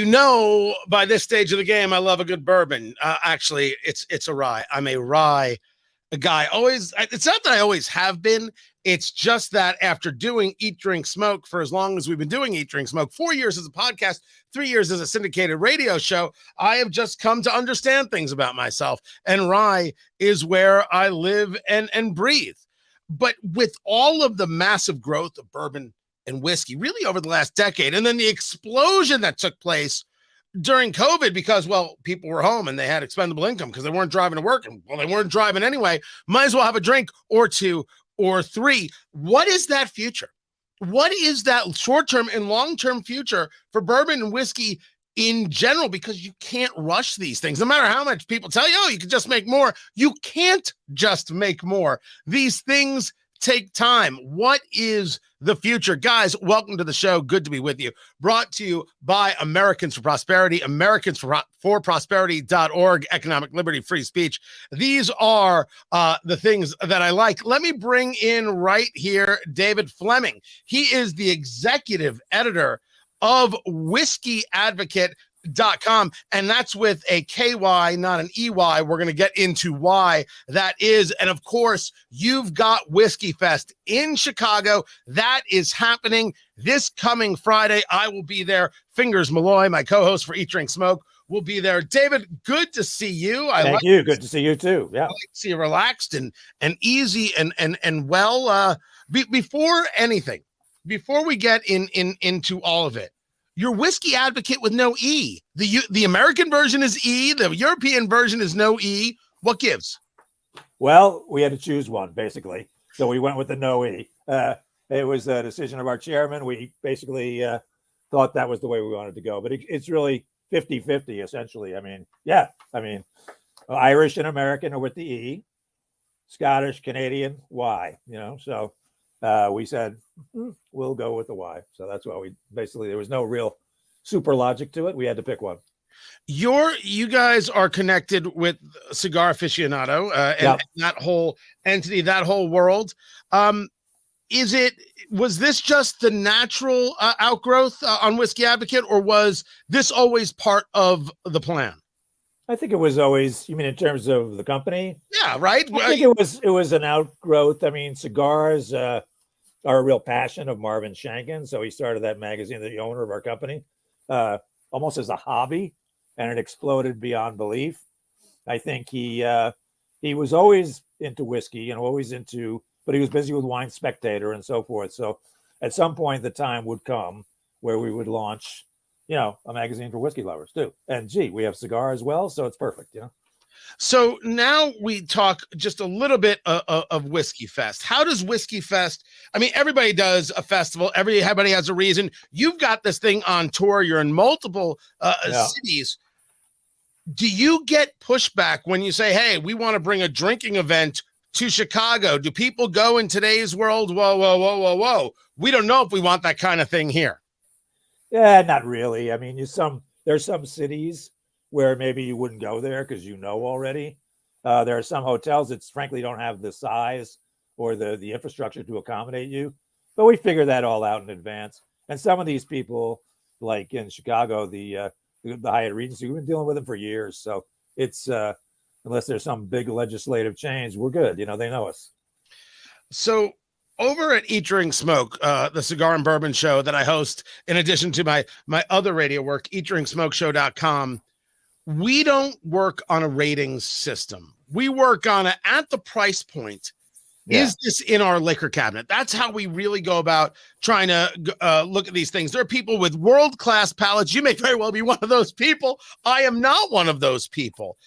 You know, by this stage of the game, I love a good bourbon. Actually, it's a rye. I'm a rye guy. It's not that I always have been. It's just that after doing Eat, Drink, Smoke for as long as we've been doing Eat, Drink, Smoke, 4 years as a podcast, 3 years as a syndicated radio show, I have just come to understand things about myself. And rye is where I live and breathe. But with all of the massive growth of bourbon and whiskey, really over the last decade, and then the explosion that took place during COVID because, well, people were home and they had expendable income because they weren't driving to work. And, well, they weren't driving anyway. Might as well have a drink or two or three. What is that future? What is that short-term and long-term future for bourbon and whiskey in general? Because you can't rush these things. No matter how much people tell you, oh, you can just make more. You can't just make more. These things take time. What is the future? Guys, welcome to the show. Good to be with you. Brought to you by Americans for Prosperity, AmericansForProsperity.org, economic liberty, free speech. These are the things that I like. Let me bring in right here David Fleming. He is the executive editor of WhiskyAdvocate.com, and that's with a KY, not an EY. We're going to get into why that is. And of course, you've got Whiskey Fest in Chicago. That is happening this coming Friday. I will be there. Fingers Malloy, my co-host for Eat, Drink, Smoke, will be there. David, good to see you. Thank you. Good to see you too. Yeah. I like to see you relaxed and easy and well. Before anything, before we get into all of it, your Whiskey Advocate with no E. The American version is E. The European version is no E. What gives? Well, we had to choose one, basically. So we went with the no E. It was a decision of our chairman. We basically thought that was the way we wanted to go. But it's really 50-50, essentially. I mean, Irish and American are with the E. Scottish, Canadian, Y. So we said, we'll go with the Y. So that's why there was no real super logic to it. We had to pick one. You guys are connected with Cigar Aficionado and that whole entity, that whole world. Was this just the natural outgrowth on Whiskey Advocate, or was this always part of the plan? I think it was always, you mean in terms of the company? Yeah, right. I think it was an outgrowth. I mean, cigars are a real passion of Marvin Shanken. So he started that magazine, the owner of our company, almost as a hobby, and it exploded beyond belief. I think he was always into whiskey and always but he was busy with Wine Spectator and so forth. So at some point the time would come where we would launch, a magazine for whiskey lovers too. And we have cigar as well. So it's perfect. So now we talk just a little bit of Whiskey Fest. How does Whiskey Fest? I mean, everybody does a festival. Everybody has a reason. You've got this thing on tour. You're in multiple cities. Do you get pushback when you say, hey, we want to bring a drinking event to Chicago? Do people go in today's world, whoa, we don't know if we want that kind of thing here? Yeah, not really. I mean, there's some cities where maybe you wouldn't go there because already. There are some hotels that frankly don't have the size or the infrastructure to accommodate you. But we figure that all out in advance. And some of these people, like in Chicago, the Hyatt Regency, we've been dealing with them for years. So it's unless there's some big legislative change, we're good. They know us. So over at Eat, Drink, Smoke, the cigar and bourbon show that I host, in addition to my other radio work, eatdrinksmokeshow.com, we don't work on a ratings system. We work on at the price point. Yeah. Is this in our liquor cabinet? That's how we really go about trying to look at these things. There are people with world-class palates. You may very well be one of those people. I am not one of those people.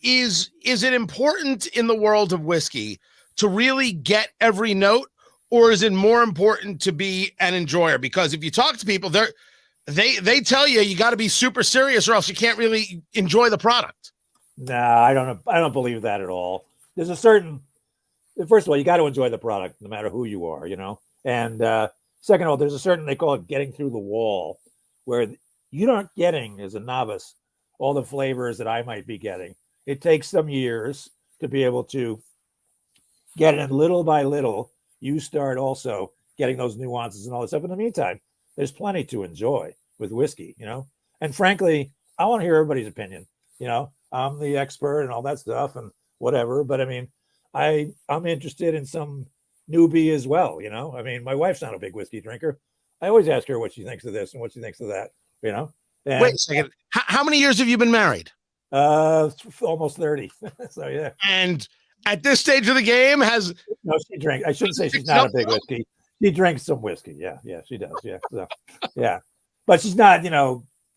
Is it important in the world of whiskey to really get every note, or is it more important to be an enjoyer? Because if you talk to people, they tell you got to be super serious or else you can't really enjoy the product. No, I don't believe that at all. There's first of all, you got to enjoy the product no matter who you are, and second of all, there's they call it getting through the wall, where you're not getting as a novice all the flavors that I might be getting. It takes some years to be able to get it, little by little you start also getting those nuances and all that stuff. In the meantime, there's plenty to enjoy. with whiskey, and frankly, I want to hear everybody's opinion. I'm the expert and all that stuff and whatever, but I mean, I'm interested in some newbie as well. I mean, my wife's not a big whiskey drinker. I always ask her what she thinks of this and what she thinks of that, and, wait a second. How many years have you been married? Almost 30. So yeah. And at this stage of the game no, she drinks. I shouldn't say she's not a big whiskey. She drinks some whiskey. Yeah, she does. Yeah. So, yeah. But she's not,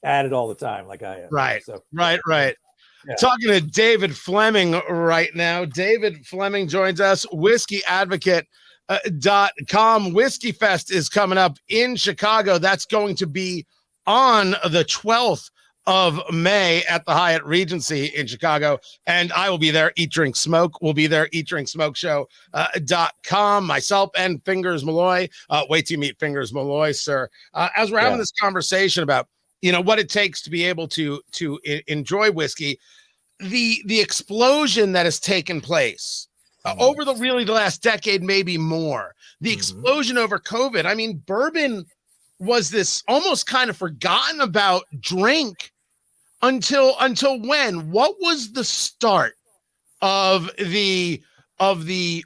at it all the time like I am. Right. So right. Yeah. Talking to David Fleming right now. David Fleming joins us, WhiskyAdvocate.com. Whiskey Fest is coming up in Chicago. That's going to be on the 12th of May at the Hyatt Regency in Chicago. And I will be there. Eat, Drink, Smoke will be there. EatDrinkSmokeShow.com. Myself and Fingers Malloy. Wait till you meet Fingers Malloy, sir. As we're having this conversation about, what it takes to be able to enjoy whiskey, the explosion that has taken place over the last decade, maybe more, the explosion over COVID. I mean, bourbon was this almost kind of forgotten about drink until when? What was the start of the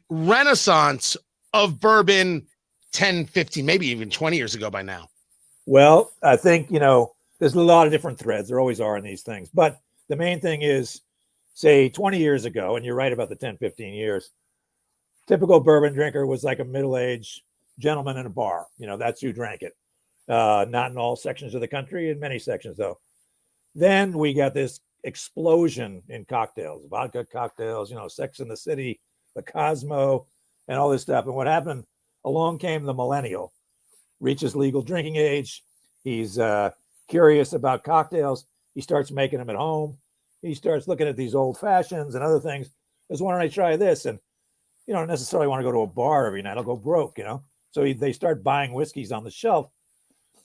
renaissance of bourbon 10, 15, maybe even 20 years ago by now? Well, I think, there's a lot of different threads. There always are in these things. But the main thing is, say 20 years ago, and you're right about the 10, 15 years, typical bourbon drinker was like a middle-aged gentleman in a bar. That's who drank it. Not in all sections of the country, in many sections, though. Then we got this explosion in cocktails, vodka cocktails, Sex in the City, the Cosmo, and all this stuff. And what happened, along came the millennial, reaches legal drinking age. He's curious about cocktails. He starts making them at home. He starts looking at these old fashions and other things. Why don't I try this? And, I don't necessarily want to go to a bar every night. I'll go broke, So they start buying whiskeys on the shelf,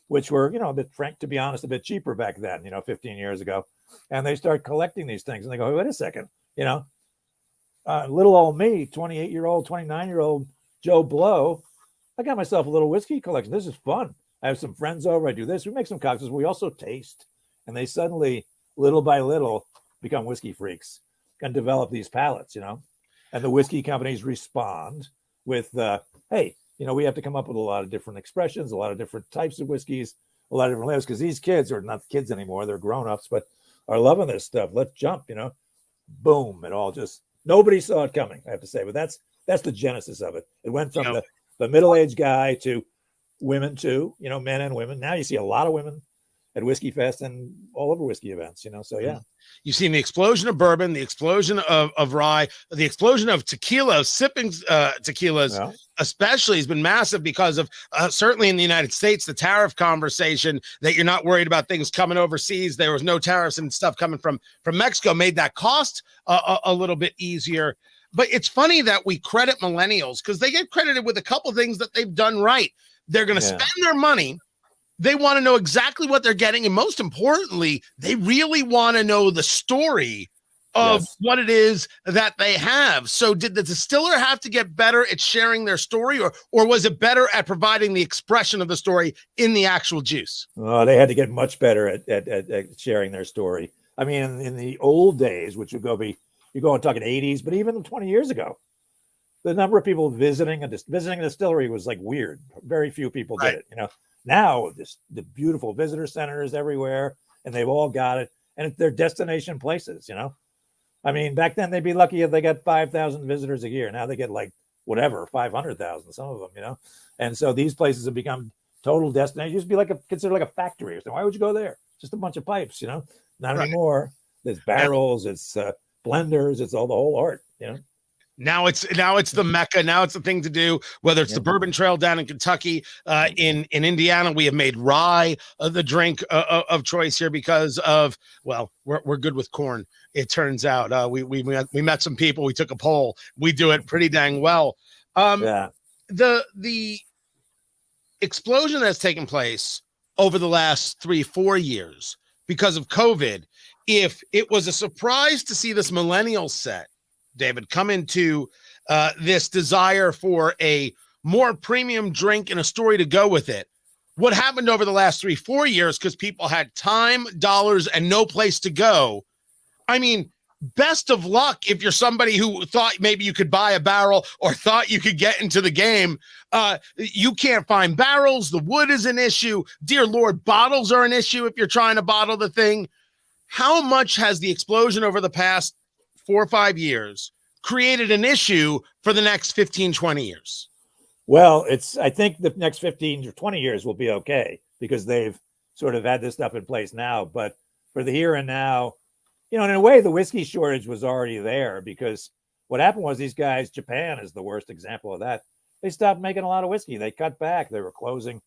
which were, a bit, to be honest, a bit cheaper back then, 15 years ago. And they start collecting these things and they go, wait a second, little old me, 28-year-old, 29-year-old Joe Blow, I got myself a little whiskey collection. This is fun. I have some friends over. I do this. We make some cocktails. We also taste. And they suddenly, little by little, become whiskey freaks and develop these palates, And the whiskey companies respond with, hey, we have to come up with a lot of different expressions, a lot of different types of whiskeys, a lot of different layers, because these kids are not kids anymore. They're grown-ups, but are loving this stuff. Let's jump, Boom. It all just, nobody saw it coming, I have to say. But that's the genesis of it. It went from the middle-aged guy to women too, men and women. Now you see a lot of women at Whiskey Fest and all over whiskey events, so yeah. You've seen the explosion of bourbon, the explosion of rye, the explosion of tequila, sipping tequilas, especially has been massive because of certainly in the United States, the tariff conversation that you're not worried about things coming overseas. There was no tariffs and stuff coming from Mexico made that cost a little bit easier. But it's funny that we credit millennials because they get credited with a couple things that they've done right. They're going to spend their money. They want to know exactly what they're getting. And most importantly, they really want to know the story of what it is that they have. So did the distiller have to get better at sharing their story or was it better at providing the expression of the story in the actual juice? They had to get much better at sharing their story. I mean, in the old days, which would you go and talking 80s, but even 20 years ago, the number of people visiting a distillery was like weird. Very few people did it, Now, the beautiful visitor centers everywhere, and they've all got it, and they're destination places, I mean, back then they'd be lucky if they got 5,000 visitors a year. Now they get 500,000, some of them, And so these places have become total destinations. It used to be considered like a factory. So why would you go there? Just a bunch of pipes, Not anymore. There's barrels, it's blenders, it's all the whole art, Now it's the Mecca. Now it's the thing to do, whether it's the Bourbon Trail down in Kentucky, in Indiana, we have made rye the drink of choice here because of, we're good with corn. It turns out we met some people. We took a poll. We do it pretty dang well. The explosion that's taken place over the last 3-4 years because of COVID, if it was a surprise to see this millennial set, David, come into this desire for a more premium drink and a story to go with it, what happened over the last 3-4 years, because people had time, dollars, and no place to go. I mean, best of luck if you're somebody who thought maybe you could buy a barrel or thought you could get into the game. You can't find barrels. The wood is an issue. Dear Lord, bottles are an issue if you're trying to bottle the thing. How much has the explosion over the past 4 or 5 years created an issue for the next 15, 20 years? Well, I think the next 15 or 20 years will be okay because they've sort of had this stuff in place now. But for the here and now, in a way, the whiskey shortage was already there because what happened was these guys, Japan is the worst example of that. They stopped making a lot of whiskey. They cut back. They were closing,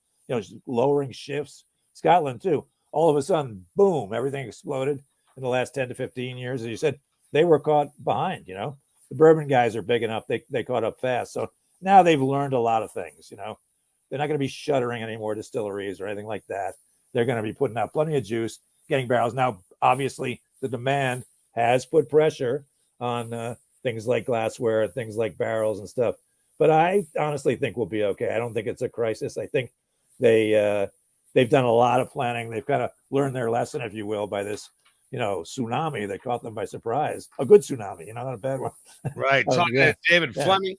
lowering shifts. Scotland, too. All of a sudden, boom, everything exploded in the last 10 to 15 years. As you said, they were caught behind, The bourbon guys are big enough. They caught up fast. So now they've learned a lot of things, They're not going to be shuttering any more distilleries or anything like that. They're going to be putting out plenty of juice, getting barrels. Now, obviously, the demand has put pressure on things like glassware and things like barrels and stuff. But I honestly think we'll be okay. I don't think it's a crisis. I think they've done a lot of planning. They've kind of learned their lesson, if you will, by this, tsunami that caught them by surprise. A good tsusami, not a bad one. Right. Talking to David Fleming.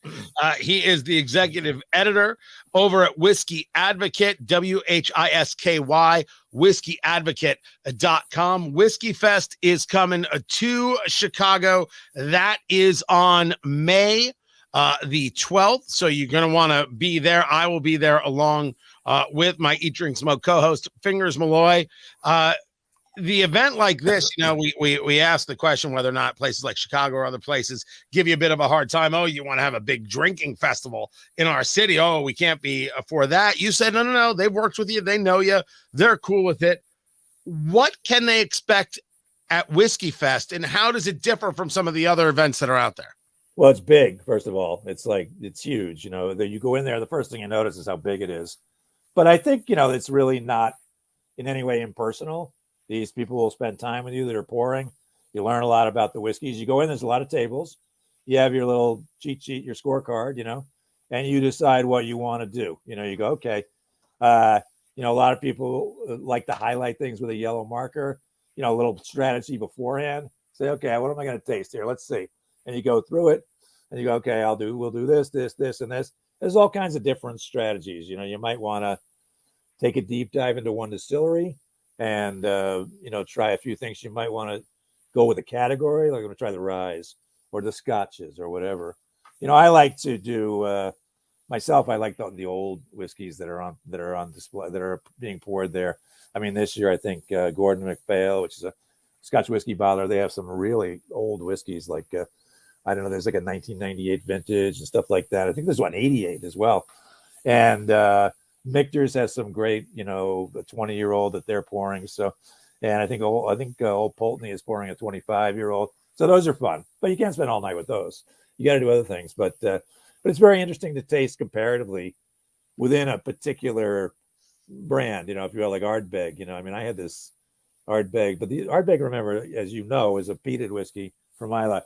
He is the executive editor over at Whiskey Advocate, WHISKY, whiskeyadvocate.com. Whiskey Fest is coming to Chicago. That is on May the 12th. So you're going to want to be there. I will be there along with my Eat, Drink, Smoke co-host, Fingers Malloy. The event like this, we asked the question whether or not places like Chicago or other places give you a bit of a hard time. Oh, you want to have a big drinking festival in our city. Oh, we can't be for that. You said, no. They've worked with you. They know you. They're cool with it. What can they expect at Whiskey Fest, and how does it differ from some of the other events that are out there? Well, it's big, first of all. It's huge. That you go in there, the first thing you notice is how big it is. But I think, it's really not in any way impersonal. These people will spend time with you that are pouring. You learn a lot about the whiskeys. You go in, there's a lot of tables. You have your little cheat sheet, your scorecard, and you decide what you want to do. You go, okay. A lot of people like to highlight things with a yellow marker, a little strategy beforehand. Say, okay, what am I going to taste here? Let's see. And you go through it and you go, okay, we'll do this, and this. There's all kinds of different strategies. You might want to take a deep dive into one distillery and, try a few things. You might want to go with a category, like I'm going to try the ryes or the scotches or whatever. I like to do myself. I like the old whiskeys that are on display, that are being poured there. I mean, this year, I think Gordon MacPhail, which is a Scotch whiskey bottler, they have some really old whiskeys like, I don't know, there's like a 1998 vintage and stuff like that. I think there's one 88 as well. And Michter's has some great, a 20-year-old that they're pouring. So, and I think Old Pulteney is pouring a 25-year-old. So those are fun, but you can't spend all night with those. You got to do other things. But it's very interesting to taste comparatively within a particular brand. If you are like Ardbeg, I had this Ardbeg, but the Ardbeg, remember, as you know, is a peated whiskey from Islay.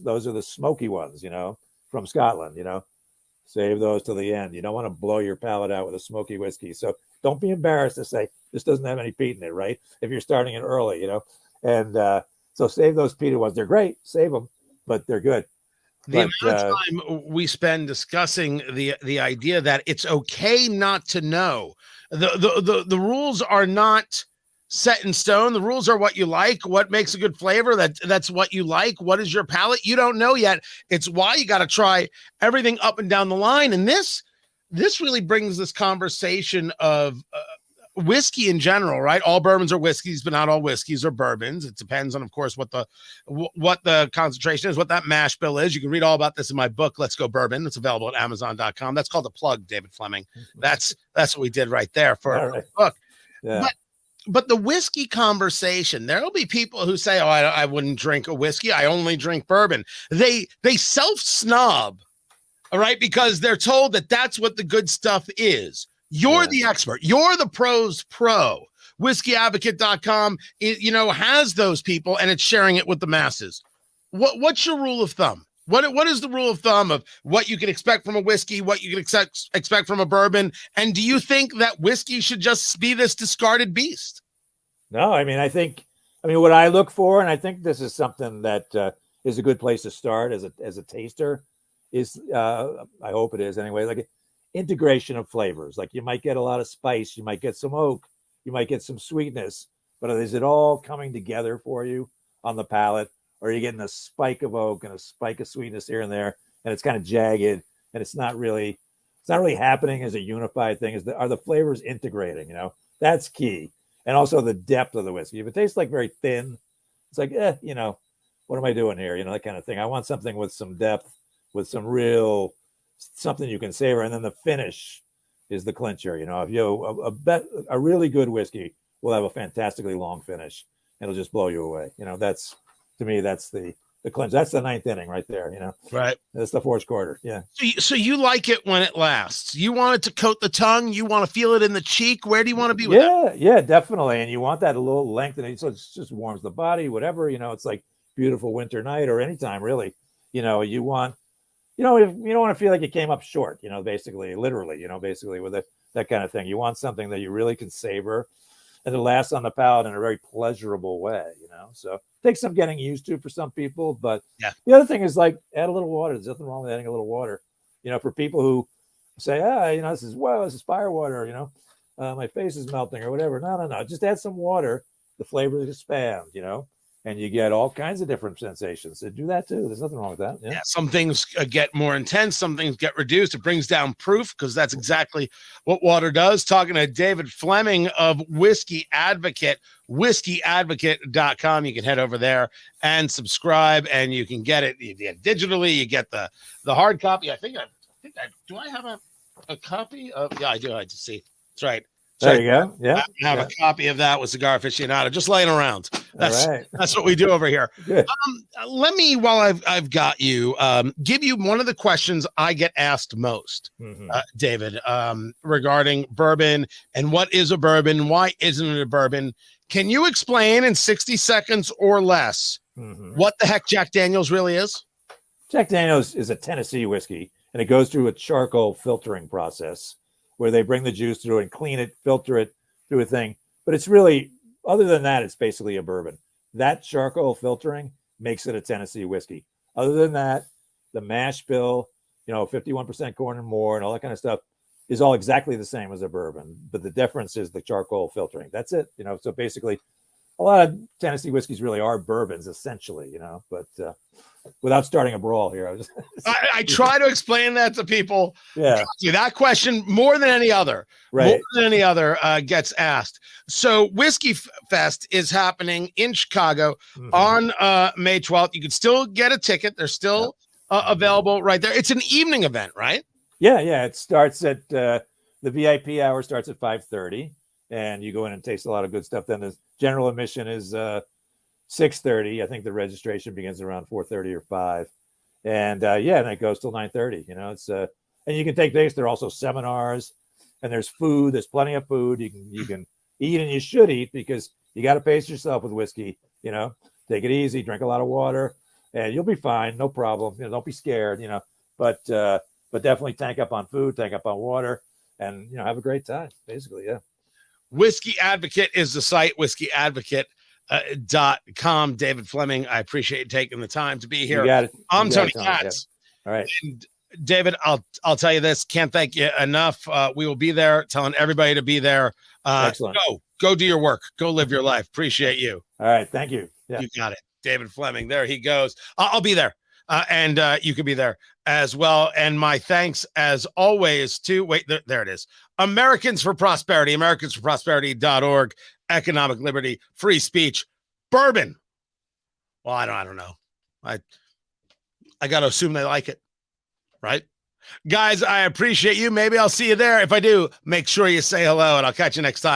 Those are the smoky ones, from Scotland. Save those till the end. You don't want to blow your palate out with a smoky whiskey. So don't be embarrassed to say this doesn't have any peat in it, right? If you're starting it early, And so save those peated ones. They're great. Save them, but they're good. The amount of time we spend discussing the idea that it's okay not to know. The rules are not set in stone. The rules are what you like, what makes a good flavor. That's what you like. What is your palate? You don't know yet. It's why you got to try everything up and down the line. And this really brings this conversation of whiskey in general, right? All bourbons are whiskeys, but not all whiskeys are bourbons. It depends on, of course, what the concentration is, what that mash bill is. You can read all about this in my book, Let's Go Bourbon. It's available at Amazon.com. That's called a plug, David Fleming. That's what we did right there for a book. Yeah. But the whiskey conversation, there'll be people who say, oh, I wouldn't drink a whiskey. I only drink bourbon. They self-snob, all right, because they're told that that's what the good stuff is. You're the expert. You're the pro's pro. WhiskeyAdvocate.com, has those people, and it's sharing it with the masses. What's your rule of thumb? What is the rule of thumb of what you can expect from a whiskey, what you can expect from a bourbon? And do you think that whiskey should just be this discarded beast? No, I mean, what I look for, and I think this is something that is a good place to start as a taster, is I hope it is anyway, like integration of flavors. Like you might get a lot of spice, you might get some oak, you might get some sweetness, but is it all coming together for you on the palate? Or are you getting a spike of oak and a spike of sweetness here and there, and it's kind of jagged, and it's not really happening as a unified thing? Are the flavors integrating? You know, that's key. And also the depth of the whiskey. If it tastes like very thin, it's like, you know, what am I doing here? You know, that kind of thing. I want something with some depth, with some real something you can savor, and then the finish is the clincher. You know, if you a really good whiskey will have a fantastically long finish. It'll just blow you away. You know, to me, that's the clinch. That's the ninth inning right there, you know? Right. That's the fourth quarter. Yeah. So you like it when it lasts. You want it to coat the tongue. You want to feel it in the cheek. Where do you want to be with that? Yeah, definitely. And you want that a little lengthening. So it just warms the body, whatever, you know, it's like beautiful winter night or anytime really. You know, you want, you know, if you don't want to feel like you came up short, you know, basically, literally, you know, basically with that kind of thing. You want something that you really can savor and it lasts on the palate in a very pleasurable way, you know? So it takes some getting used to for some people, but yeah. The other thing is like add a little water. There's nothing wrong with adding a little water, you know, for people who say, you know, this is fire water, you know, my face is melting or whatever. No. Just add some water. The flavors expand, you know, and you get all kinds of different sensations. So do that too. There's nothing wrong with that. Yeah. Some things get more intense. Some things get reduced. It brings down proof because that's exactly what water does. Talking to David Fleming of Whiskey Advocate, whiskeyadvocate.com. You can head over there and subscribe, and you can get it. You get digitally. You get the hard copy. I think do I have a copy of? Yeah, I do. I just see. That's right. There you go. Yeah. I have a copy of that with Cigar Aficionado just laying around. That's what we do over here. Good. Let me, while I've got you, give you one of the questions I get asked most, David, regarding bourbon and what is a bourbon, why isn't it a bourbon? Can you explain in 60 seconds or less what the heck Jack Daniel's really is? Jack Daniel's is a Tennessee whiskey, and it goes through a charcoal filtering process where they bring the juice through and clean it, filter it through a thing. But it's really, other than that, it's basically a bourbon. That charcoal filtering makes it a Tennessee whiskey. Other than that, the mash bill, you know, 51% corn and more and all that kind of stuff is all exactly the same as a bourbon. But the difference is the charcoal filtering. That's it. You know, so basically a lot of Tennessee whiskeys really are bourbons essentially, you know, but without starting a brawl here. I try to explain that to people. Yeah. That question more than any other, gets asked. So Whiskey Fest is happening in Chicago on May 12th. You can still get a ticket. They're still available right there. It's an evening event, right? Yeah. It starts at the VIP hour starts at 5:30, and you go in and taste a lot of good stuff. Then the general admission is 6:30. I think the registration begins around 4:30 or 5, and and it goes till 9:30. You know, it's and you can take this. There are also seminars, and there's food. There's plenty of food. You can eat, and you should eat because you got to pace yourself with whiskey. You know, take it easy, drink a lot of water, and you'll be fine. No problem. You know, don't be scared. You know, but definitely tank up on food, tank up on water, and you know, have a great time. Basically, yeah. Whiskey Advocate is the site. whiskeyadvocate.com. David Fleming, I appreciate you taking the time to be here. I'm Tony Katz. All right. And David, I'll tell you this. Can't thank you enough. We will be there, telling everybody to be there. Excellent. Go do your work. Go live your life. Appreciate you. All right. Thank you. Yeah. You got it. David Fleming. There he goes. I'll be there. And you can be there as well. And my thanks, as always, to there it is. Americans for Prosperity, AmericansForProsperity.org, economic liberty, free speech, bourbon. Well, I don't know. I got to assume they like it, right? Guys, I appreciate you. Maybe I'll see you there. If I do, make sure you say hello, and I'll catch you next time.